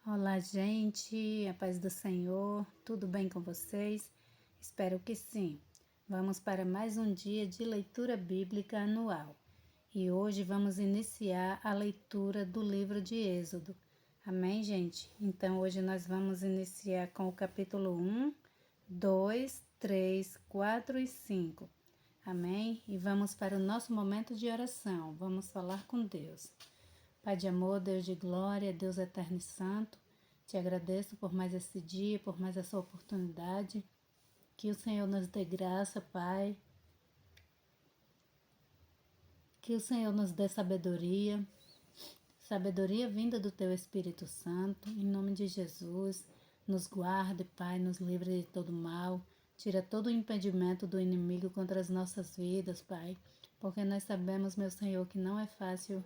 Olá, gente, a paz do Senhor, tudo bem com vocês? Espero que sim. Vamos para mais um dia de leitura bíblica anual e hoje vamos iniciar a leitura do livro de Êxodo. Amém, gente? Então, hoje nós vamos iniciar com o capítulo 1, 2, 3, 4 e 5. Amém? E vamos para o nosso momento de oração. Vamos falar com Deus. Pai de amor, Deus de glória, Deus eterno e santo, te agradeço por mais esse dia, por mais essa oportunidade. Que o Senhor nos dê graça, Pai. Que o Senhor nos dê sabedoria, sabedoria vinda do Teu Espírito Santo. Em nome de Jesus, nos guarde, Pai, nos livre de todo mal. Tira todo o impedimento do inimigo contra as nossas vidas, Pai. Porque nós sabemos, meu Senhor, que não é fácil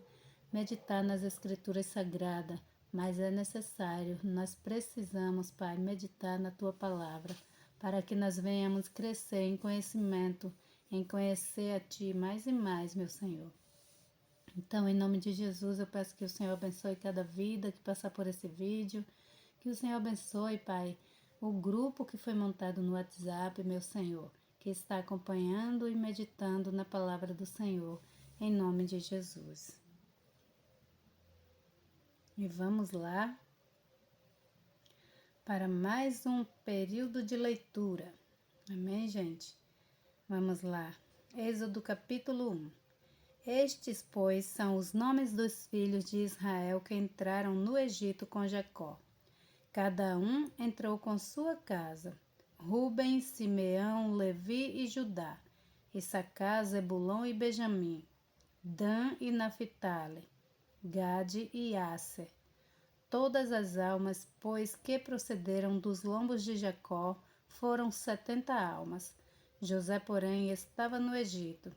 meditar nas Escrituras Sagradas, mas é necessário, nós precisamos, Pai, meditar na Tua Palavra, para que nós venhamos crescer em conhecimento, em conhecer a Ti mais e mais, meu Senhor. Então, em nome de Jesus, eu peço que o Senhor abençoe cada vida que passar por esse vídeo, que o Senhor abençoe, Pai, o grupo que foi montado no WhatsApp, meu Senhor, que está acompanhando e meditando na Palavra do Senhor, em nome de Jesus. E vamos lá para mais um período de leitura. Amém, gente? Vamos lá. Êxodo capítulo 1. Estes, pois, são os nomes dos filhos de Israel que entraram no Egito com Jacó. Cada um entrou com sua casa. Rúben, Simeão, Levi e Judá. Issacar, Zebulon e Benjamim. Dan e Naphtali. Gade e Asser. Todas as almas, pois, que procederam dos lombos de Jacó, foram 70 almas. José, porém, estava no Egito.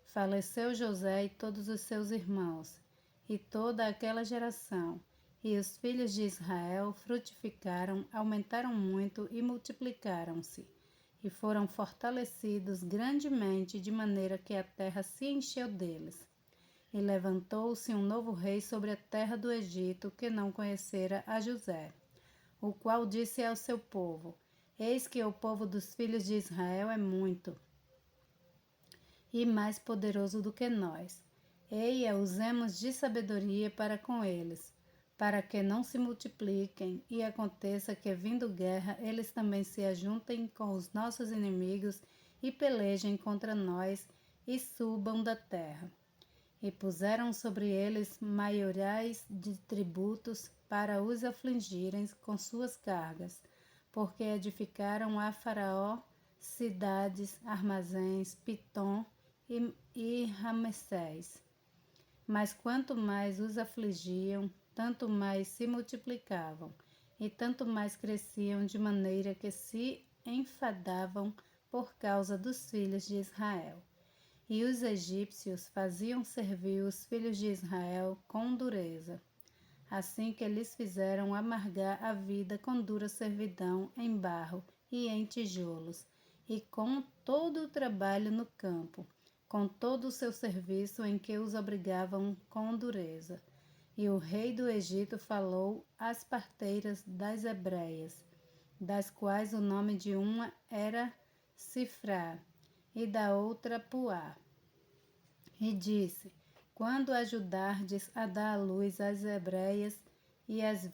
Faleceu José e todos os seus irmãos, e toda aquela geração. E os filhos de Israel frutificaram, aumentaram muito e multiplicaram-se, e foram fortalecidos grandemente, de maneira que a terra se encheu deles. E levantou-se um novo rei sobre a terra do Egito, que não conhecera a José, o qual disse ao seu povo: Eis que o povo dos filhos de Israel é muito, e mais poderoso do que nós. Eia, usemos de sabedoria para com eles, para que não se multipliquem, e aconteça que, vindo guerra, eles também se ajuntem com os nossos inimigos e pelejem contra nós e subam da terra. E puseram sobre eles maiorais de tributos para os afligirem com suas cargas, porque edificaram a Faraó cidades, armazéns, Pitom e Ramessés. Mas quanto mais os afligiam, tanto mais se multiplicavam, e tanto mais cresciam, de maneira que se enfadavam por causa dos filhos de Israel. E os egípcios faziam servir os filhos de Israel com dureza, assim que lhes fizeram amargar a vida com dura servidão em barro e em tijolos, e com todo o trabalho no campo, com todo o seu serviço em que os obrigavam com dureza. E o rei do Egito falou às parteiras das hebreias, das quais o nome de uma era Sifrá, e da outra Puá. E disse: Quando ajudardes a dar à luz as hebreias e as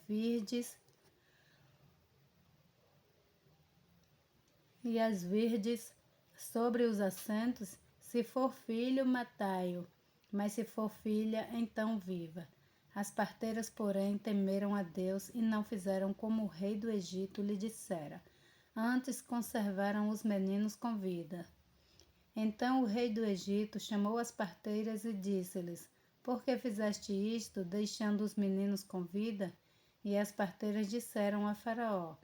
virdes sobre os assentos, se for filho, matai-o, mas se for filha, então viva. As parteiras, porém, temeram a Deus e não fizeram como o rei do Egito lhe dissera. Antes conservaram os meninos com vida. Então o rei do Egito chamou as parteiras e disse-lhes: Por que fizeste isto, deixando os meninos com vida? E as parteiras disseram a Faraó: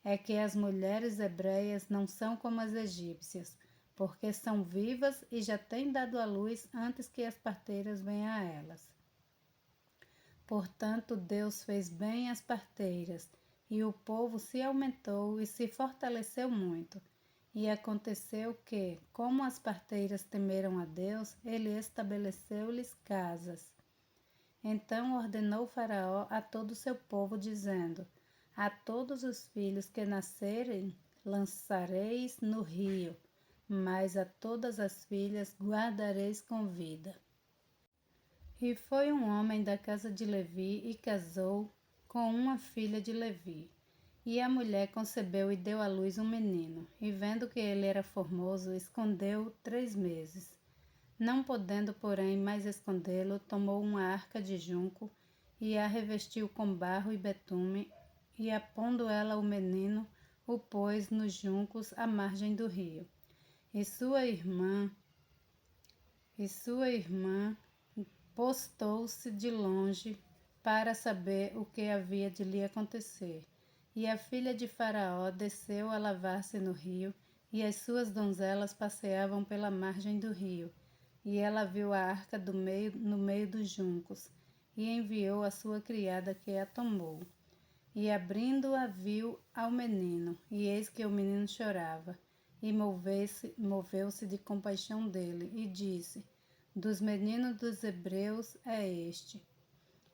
É que as mulheres hebreias não são como as egípcias, porque são vivas e já têm dado à luz antes que as parteiras venham a elas. Portanto, Deus fez bem às parteiras, e o povo se aumentou e se fortaleceu muito. E aconteceu que, como as parteiras temeram a Deus, ele estabeleceu-lhes casas. Então ordenou Faraó a todo o seu povo, dizendo: A todos os filhos que nascerem lançareis no rio, mas a todas as filhas guardareis com vida. E foi um homem da casa de Levi e casou com uma filha de Levi. E a mulher concebeu e deu à luz um menino, e vendo que ele era formoso, escondeu-o 3 meses. Não podendo, porém, mais escondê-lo, tomou uma arca de junco e a revestiu com barro e betume, e apondo ela o menino, o pôs nos juncos à margem do rio. E sua irmã postou-se de longe para saber o que havia de lhe acontecer. E a filha de Faraó desceu a lavar-se no rio, e as suas donzelas passeavam pela margem do rio. E ela viu a arca no meio dos juncos, e enviou a sua criada que a tomou. E abrindo-a viu ao menino, e eis que o menino chorava. E moveu-se de compaixão dele, e disse: Dos meninos dos hebreus é este.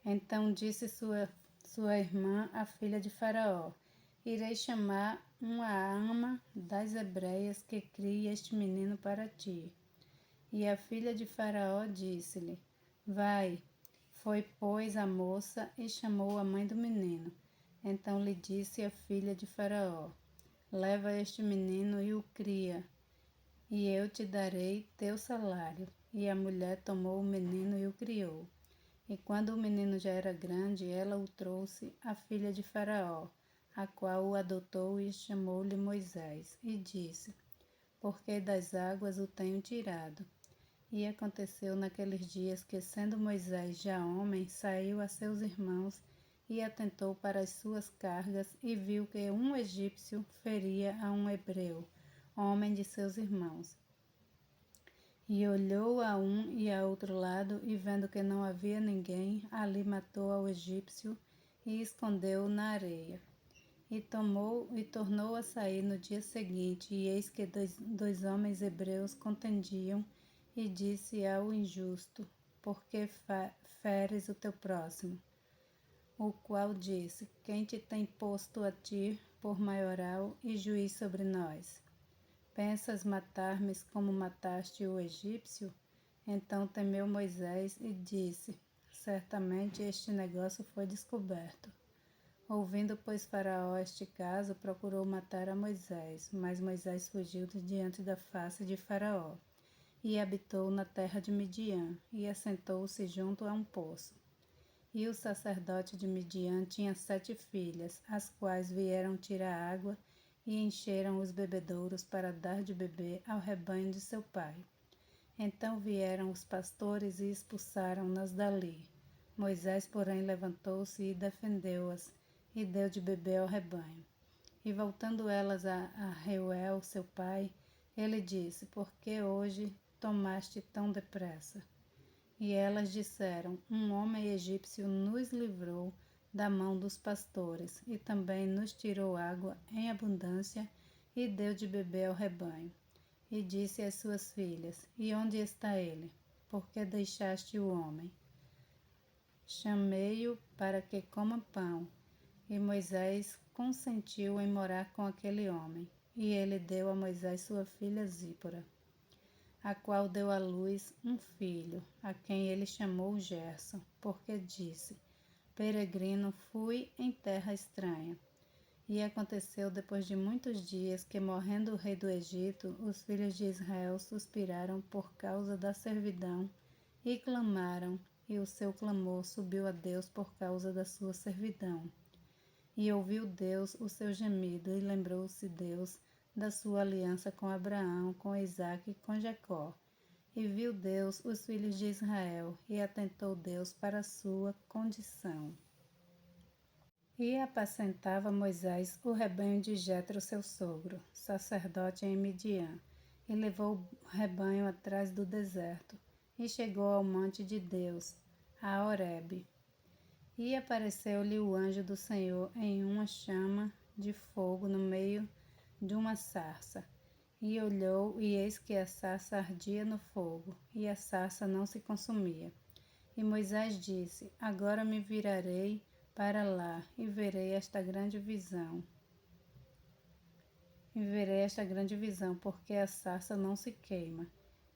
Então disse sua irmã, a filha de Faraó: Irei chamar uma ama das hebreias que crie este menino para ti. E a filha de Faraó disse-lhe: Vai. Foi, pois, a moça e chamou a mãe do menino. Então lhe disse a filha de Faraó: Leva este menino e o cria, e eu te darei teu salário. E a mulher tomou o menino e o criou. E quando o menino já era grande, ela o trouxe à filha de Faraó, a qual o adotou e chamou-lhe Moisés, e disse: Porque das águas o tenho tirado. E aconteceu naqueles dias que, sendo Moisés já homem, saiu a seus irmãos e atentou para as suas cargas e viu que um egípcio feria a um hebreu, homem de seus irmãos. E olhou a um e a outro lado, e vendo que não havia ninguém, ali matou ao egípcio e escondeu-o na areia. E tornou a sair no dia seguinte, e eis que dois homens hebreus contendiam, e disse ao injusto: Por que feres o teu próximo? O qual disse: Quem te tem posto a ti por maioral e juiz sobre nós? Pensas matar-me como mataste o egípcio? Então temeu Moisés e disse: Certamente este negócio foi descoberto. Ouvindo, pois, Faraó este caso, procurou matar a Moisés, mas Moisés fugiu de diante da face de Faraó, e habitou na terra de Midian, e assentou-se junto a um poço. E o sacerdote de Midian tinha 7 filhas, as quais vieram tirar água e encheram os bebedouros para dar de beber ao rebanho de seu pai. Então vieram os pastores e expulsaram-nas dali. Moisés, porém, levantou-se e defendeu-as, e deu de beber ao rebanho. E voltando elas a Reuel, seu pai, ele disse: Por que hoje tomaste tão depressa? E elas disseram: Um homem egípcio nos livrou da mão dos pastores, e também nos tirou água em abundância e deu de beber ao rebanho. E disse às suas filhas: E onde está ele? Por que deixaste o homem? Chamei-o para que coma pão. E Moisés consentiu em morar com aquele homem. E ele deu a Moisés sua filha Zípora, a qual deu à luz um filho, a quem ele chamou Gerson, porque disse: Peregrino fui em terra estranha. E aconteceu depois de muitos dias que, morrendo o rei do Egito, os filhos de Israel suspiraram por causa da servidão e clamaram, e o seu clamor subiu a Deus por causa da sua servidão. E ouviu Deus o seu gemido, e lembrou-se Deus da sua aliança com Abraão, com Isaque e com Jacó. E viu Deus os filhos de Israel, e atentou Deus para a sua condição. E apacentava Moisés o rebanho de Jetro, seu sogro, sacerdote em Midian, e levou o rebanho atrás do deserto, e chegou ao monte de Deus, a Horebe. E apareceu-lhe o anjo do Senhor em uma chama de fogo no meio de uma sarça. E olhou, e eis que a sarça ardia no fogo, e a sarça não se consumia. E Moisés disse: Agora me virarei para lá e verei esta grande visão. Porque a sarça não se queima.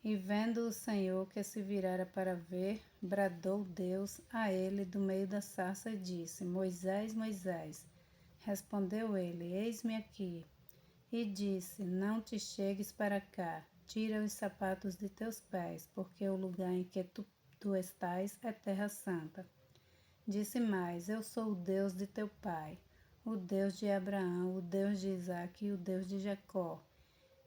E vendo o Senhor que se virara para ver, bradou Deus a ele do meio da sarça e disse: Moisés, Moisés. Respondeu ele: Eis-me aqui. E disse: Não te chegues para cá, tira os sapatos de teus pés, porque o lugar em que tu estás é terra santa. Disse mais: Eu sou o Deus de teu pai, o Deus de Abraão, o Deus de Isaque e o Deus de Jacó.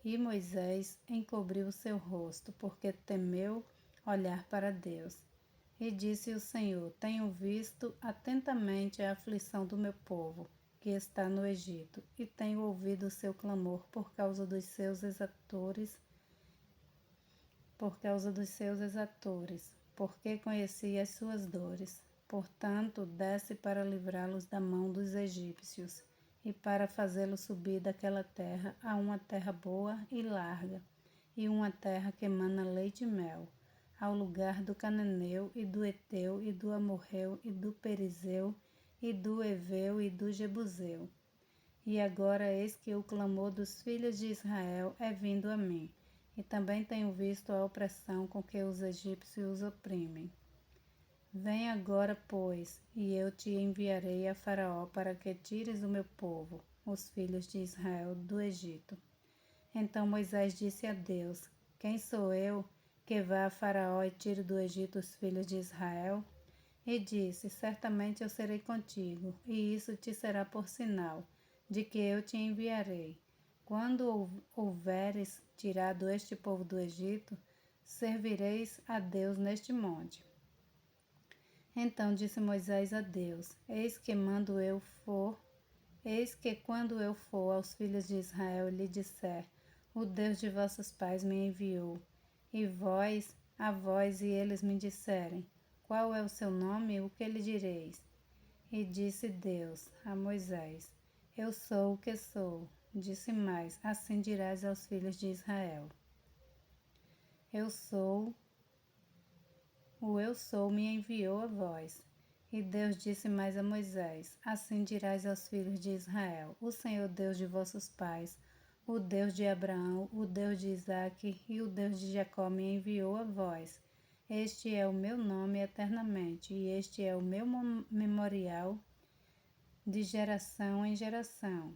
E Moisés encobriu o seu rosto, porque temeu olhar para Deus. E disse o Senhor: Tenho visto atentamente a aflição do meu povo, que está no Egito, e tenho ouvido o seu clamor por causa dos seus exatores, porque conheci as suas dores. Portanto, desce para livrá-los da mão dos egípcios, e para fazê-los subir daquela terra a uma terra boa e larga, e uma terra que emana leite e mel, ao lugar do cananeu e do Eteu e do Amorreu e do Perizeu e do Eveu e do Jebuseu. E agora eis que o clamor dos filhos de Israel é vindo a mim, e também tenho visto a opressão com que os egípcios os oprimem. Vem agora, pois, e eu te enviarei a Faraó para que tires o meu povo, os filhos de Israel, do Egito. Então Moisés disse a Deus: Quem sou eu que vá a Faraó e tire do Egito os filhos de Israel? E disse: Certamente eu serei contigo, e isso te será por sinal de que eu te enviarei. Quando houveres tirado este povo do Egito, servireis a Deus neste monte. Então disse Moisés a Deus: Eis que quando eu for aos filhos de Israel e lhe disser: O Deus de vossos pais me enviou, e a vós, e eles me disserem: Qual é o seu nome? O que lhe direis? E disse Deus a Moisés: Eu sou o que sou. Disse mais: Assim dirás aos filhos de Israel: Eu sou me enviou a vós. E Deus disse mais a Moisés: Assim dirás aos filhos de Israel: O Senhor Deus de vossos pais, o Deus de Abraão, o Deus de Isaque e o Deus de Jacó me enviou a vós. Este é o meu nome eternamente, e este é o meu memorial de geração em geração.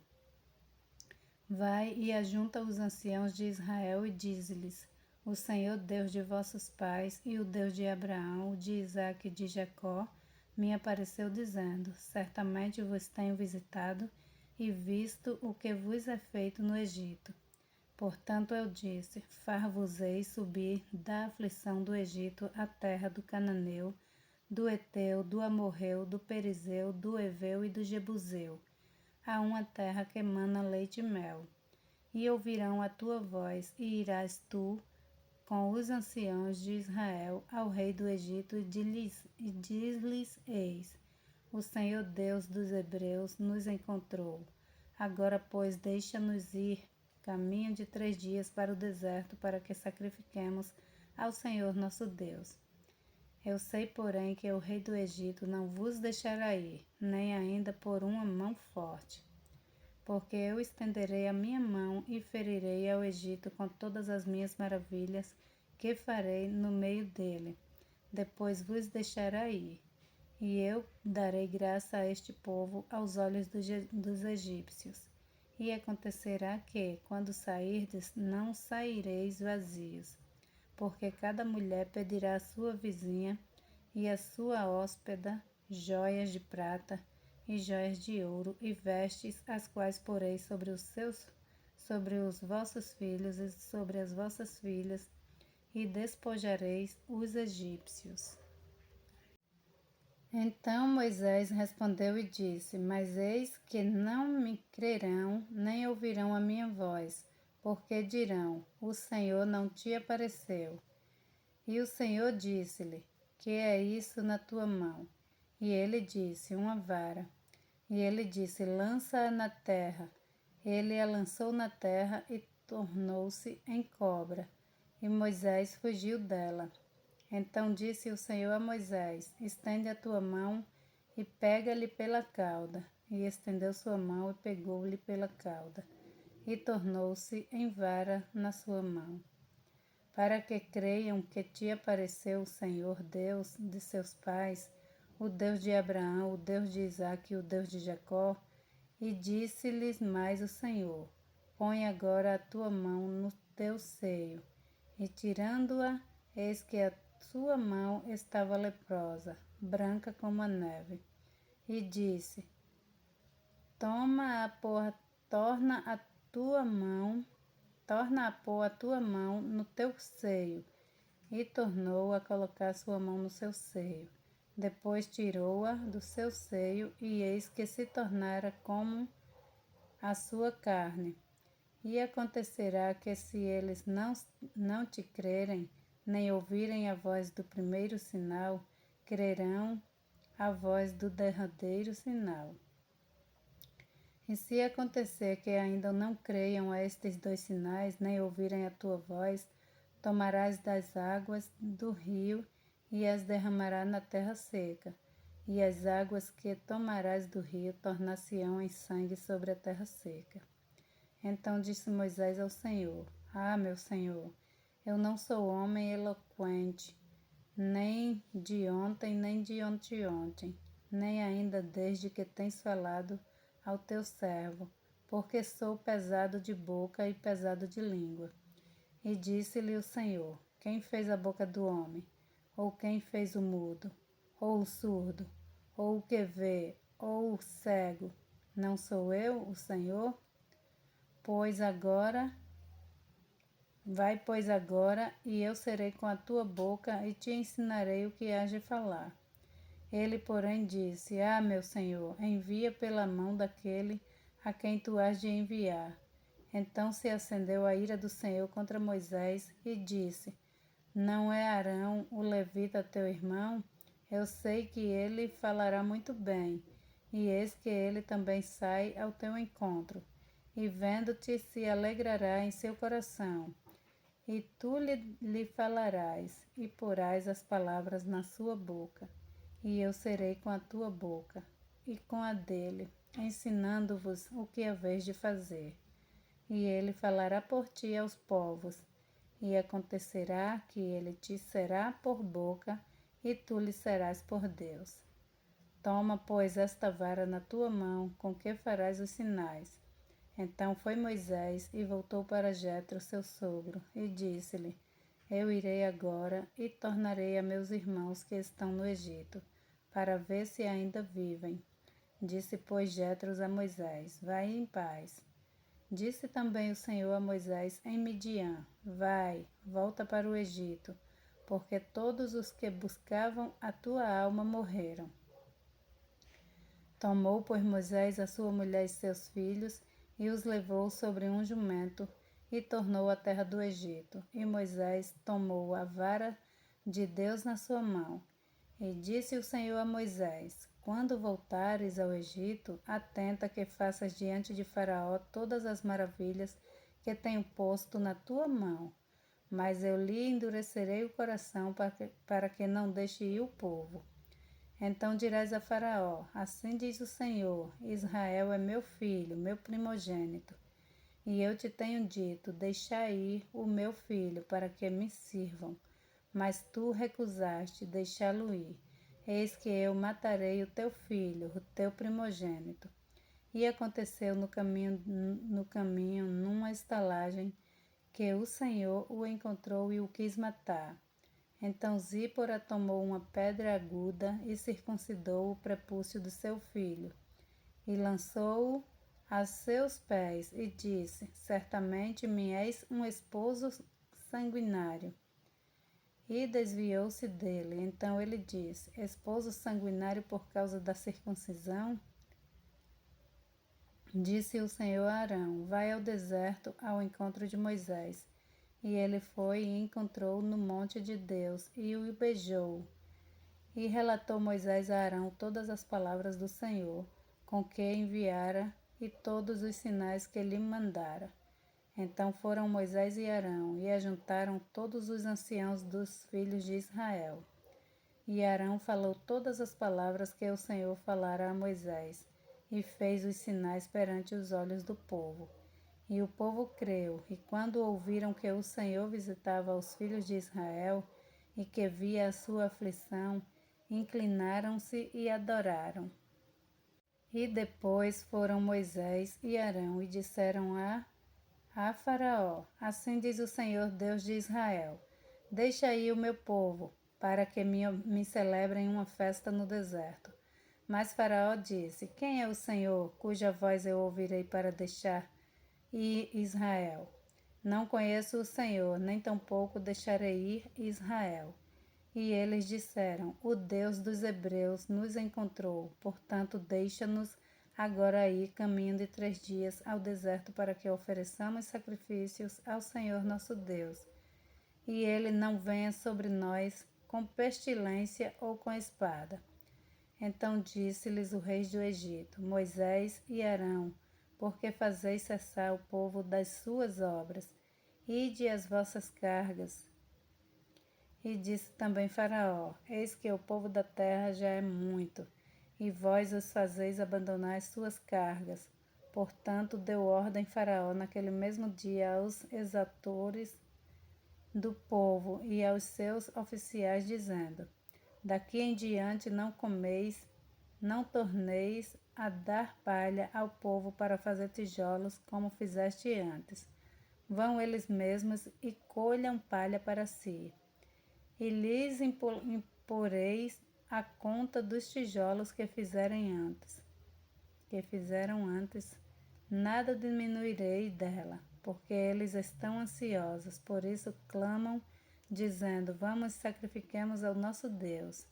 Vai e ajunta os anciãos de Israel e dize-lhes: O Senhor Deus de vossos pais e o Deus de Abraão, de Isaque e de Jacó, me apareceu dizendo: Certamente vos tenho visitado e visto o que vos é feito no Egito. Portanto eu disse: Far-vos-ei subir da aflição do Egito à terra do Cananeu, do Eteu, do Amorreu, do Perizeu, do Eveu e do Jebuseu, a uma terra que emana leite e mel. E ouvirão a tua voz, e irás tu com os anciãos de Israel ao rei do Egito e diz-lhes: Eis, o Senhor Deus dos Hebreus nos encontrou. Agora, pois, deixa-nos ir caminho de 3 dias para o deserto, para que sacrifiquemos ao Senhor nosso Deus. Eu sei, porém, que o rei do Egito não vos deixará ir, nem ainda por uma mão forte. Porque eu estenderei a minha mão e ferirei ao Egito com todas as minhas maravilhas que farei no meio dele. Depois vos deixará ir. E eu darei graça a este povo aos olhos dos egípcios. E acontecerá que, quando sairdes, não saireis vazios, porque cada mulher pedirá à sua vizinha e à sua hóspeda joias de prata e joias de ouro e vestes, as quais porei sobre os vossos filhos e sobre as vossas filhas, e despojareis os egípcios. Então Moisés respondeu e disse: Mas eis que não me crerão, nem ouvirão a minha voz, porque dirão: O Senhor não te apareceu. E o Senhor disse-lhe: Que é isso na tua mão? E ele disse: Uma vara. E ele disse: Lança-a na terra. Ele a lançou na terra e tornou-se em cobra. E Moisés fugiu dela. Então disse o Senhor a Moisés: estende a tua mão e pega-lhe pela cauda. E estendeu sua mão e pegou-lhe pela cauda, e tornou-se em vara na sua mão. Para que creiam que te apareceu o Senhor Deus de seus pais, o Deus de Abraão, o Deus de Isaque e o Deus de Jacó. E disse-lhes mais o Senhor: põe agora a tua mão no teu seio. E tirando-a, eis que a sua mão estava leprosa, branca como a neve. E disse: torna a pôr a tua mão no teu seio. E tornou a colocar sua mão no seu seio. Depois tirou-a do seu seio, e eis que se tornara como a sua carne. E acontecerá que, se eles não te crerem, nem ouvirem a voz do primeiro sinal, crerão a voz do derradeiro sinal. E se acontecer que ainda não creiam a estes 2 sinais, nem ouvirem a tua voz, tomarás das águas do rio e as derramarás na terra seca. E as águas que tomarás do rio tornar-se-ão em sangue sobre a terra seca. Então disse Moisés ao Senhor: ah, meu Senhor, eu não sou homem eloquente, nem de ontem, nem de anteontem, nem ainda desde que tens falado ao teu servo, porque sou pesado de boca e pesado de língua. E disse-lhe o Senhor: quem fez a boca do homem? Ou quem fez o mudo? Ou o surdo? Ou o que vê? Ou o cego? Não sou eu, o Senhor? Vai, pois, agora, e eu serei com a tua boca e te ensinarei o que hás de falar. Ele, porém, disse: ah, meu Senhor, envia pela mão daquele a quem tu hás de enviar. Então se acendeu a ira do Senhor contra Moisés e disse: não é Arão, o levita, teu irmão? Eu sei que ele falará muito bem, e eis que ele também sai ao teu encontro, e vendo-te se alegrará em seu coração. E tu lhe falarás, e porás as palavras na sua boca. E eu serei com a tua boca e com a dele, ensinando-vos o que haveis de fazer. E ele falará por ti aos povos, e acontecerá que ele te será por boca, e tu lhe serás por Deus. Toma, pois, esta vara na tua mão, com que farás os sinais. Então foi Moisés e voltou para Jetro, seu sogro, e disse-lhe: eu irei agora e tornarei a meus irmãos que estão no Egito, para ver se ainda vivem. Disse, pois, Jetro a Moisés: vai em paz. Disse também o Senhor a Moisés em Midian: vai, volta para o Egito, porque todos os que buscavam a tua alma morreram. Tomou, pois, Moisés a sua mulher e seus filhos, e os levou sobre um jumento, e tornou à terra do Egito. E Moisés tomou a vara de Deus na sua mão. E disse o Senhor a Moisés: quando voltares ao Egito, atenta que faças diante de Faraó todas as maravilhas que tenho posto na tua mão. Mas eu lhe endurecerei o coração para que não deixe ir o povo. Então dirás a Faraó: assim diz o Senhor: Israel é meu filho, meu primogênito. E eu te tenho dito: deixai ir o meu filho, para que me sirvam. Mas tu recusaste deixá-lo ir. Eis que eu matarei o teu filho, o teu primogênito. E aconteceu no caminho, numa estalagem, que o Senhor o encontrou e o quis matar. Então Zípora tomou uma pedra aguda e circuncidou o prepúcio do seu filho, e lançou-o a seus pés, e disse: certamente me és um esposo sanguinário. E desviou-se dele. Então ele disse: esposo sanguinário por causa da circuncisão? Disse o Senhor a Arão: vai ao deserto ao encontro de Moisés. E ele foi e encontrou no monte de Deus, e o beijou. E relatou Moisés a Arão todas as palavras do Senhor, com que enviara, e todos os sinais que lhe mandara. Então foram Moisés e Arão, e ajuntaram todos os anciãos dos filhos de Israel. E Arão falou todas as palavras que o Senhor falara a Moisés, e fez os sinais perante os olhos do povo. E o povo creu, e quando ouviram que o Senhor visitava os filhos de Israel, e que via a sua aflição, inclinaram-se e adoraram. E depois foram Moisés e Arão e disseram a Faraó: Assim diz o Senhor Deus de Israel: Deixa aí o meu povo, para que me celebrem uma festa no deserto. Mas Faraó disse: Quem é o Senhor, cuja voz eu ouvirei para deixar ir Israel? Não conheço o Senhor, nem tampouco deixarei ir Israel. E eles disseram: O Deus dos Hebreus nos encontrou, portanto deixa-nos agora ir caminho de 3 dias ao deserto para que ofereçamos sacrifícios ao Senhor nosso Deus. E ele não venha sobre nós com pestilência ou com espada. Então disse-lhes o rei do Egito: Moisés e Arão, por que fazeis cessar o povo das suas obras? Ide as vossas cargas. E disse também Faraó: Eis que o povo da terra já é muito, e vós os fazeis abandonar as suas cargas. Portanto, deu ordem Faraó naquele mesmo dia aos exatores do povo e aos seus oficiais, dizendo: Daqui em diante não comeis, não torneis a dar palha ao povo para fazer tijolos, como fizeste antes. Vão eles mesmos e colham palha para si. E lhes imporeis a conta dos tijolos que fizeram antes, nada diminuirei dela, porque eles estão ansiosos, por isso clamam, dizendo: Vamos, sacrifiquemos ao nosso Deus.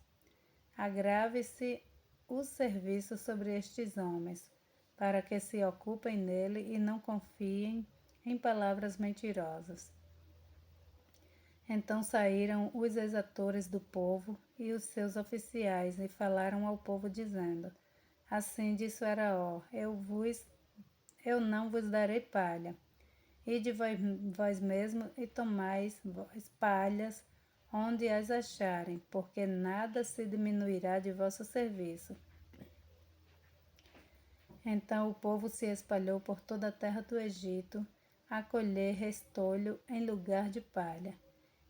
Agrave-se o serviço sobre estes homens, para que se ocupem nele e não confiem em palavras mentirosas. Então saíram os exatores do povo e os seus oficiais e falaram ao povo, dizendo: Assim disse Faraó: Eu não vos darei palha. Ide vós mesmos e tomais vós palhas onde as acharem, porque nada se diminuirá de vosso serviço. Então o povo se espalhou por toda a terra do Egito, a colher restolho em lugar de palha.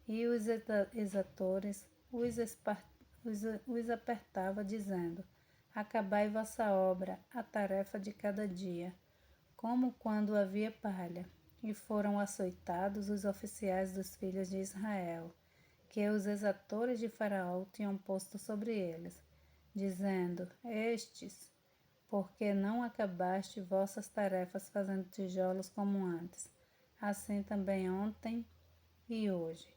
E os exatores os apertava, dizendo: Acabai vossa obra, a tarefa de cada dia, como quando havia palha. E foram açoitados os oficiais dos filhos de Israel, que os exatores de Faraó tinham posto sobre eles, dizendo: Estes, porque não acabaste vossas tarefas fazendo tijolos como antes, assim também ontem e hoje.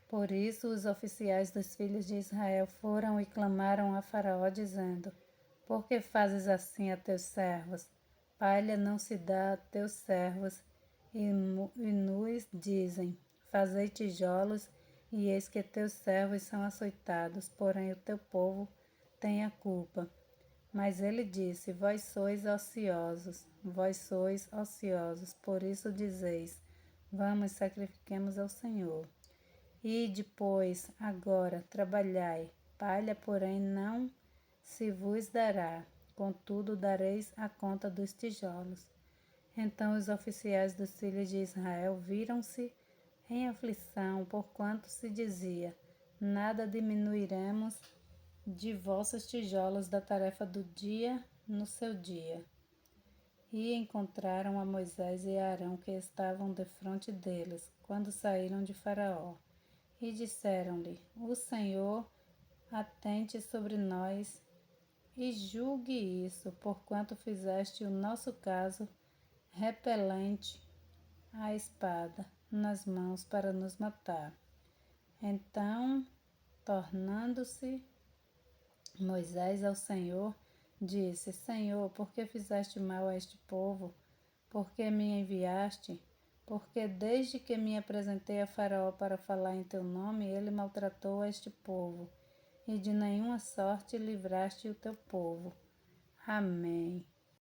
Por isso os oficiais dos filhos de Israel foram e clamaram a Faraó, dizendo: Por que fazes assim a teus servos? Palha não se dá a teus servos, e nos dizem: Fazei tijolos, e eis que teus servos são açoitados, porém o teu povo tem a culpa. Mas ele disse: Vós sois ociosos, por isso dizeis: Vamos, sacrifiquemos ao Senhor. E depois, agora, trabalhai, palha, porém, não se vos dará, contudo dareis a conta dos tijolos. Então os oficiais dos filhos de Israel viram-se em aflição, porquanto se dizia: Nada diminuiremos de vossos tijolos da tarefa do dia no seu dia. E encontraram a Moisés e a Arão, que estavam defronte deles, quando saíram de Faraó. E disseram-lhe: O Senhor atente sobre nós e julgue isso, porquanto fizeste o nosso caso repelente à espada nas mãos para nos matar. Então, tornando-se Moisés ao Senhor, disse: Senhor, por que fizeste mal a este povo? Por que me enviaste? Porque desde que me apresentei a Faraó para falar em teu nome, ele maltratou este povo, e de nenhuma sorte livraste o teu povo. Amém.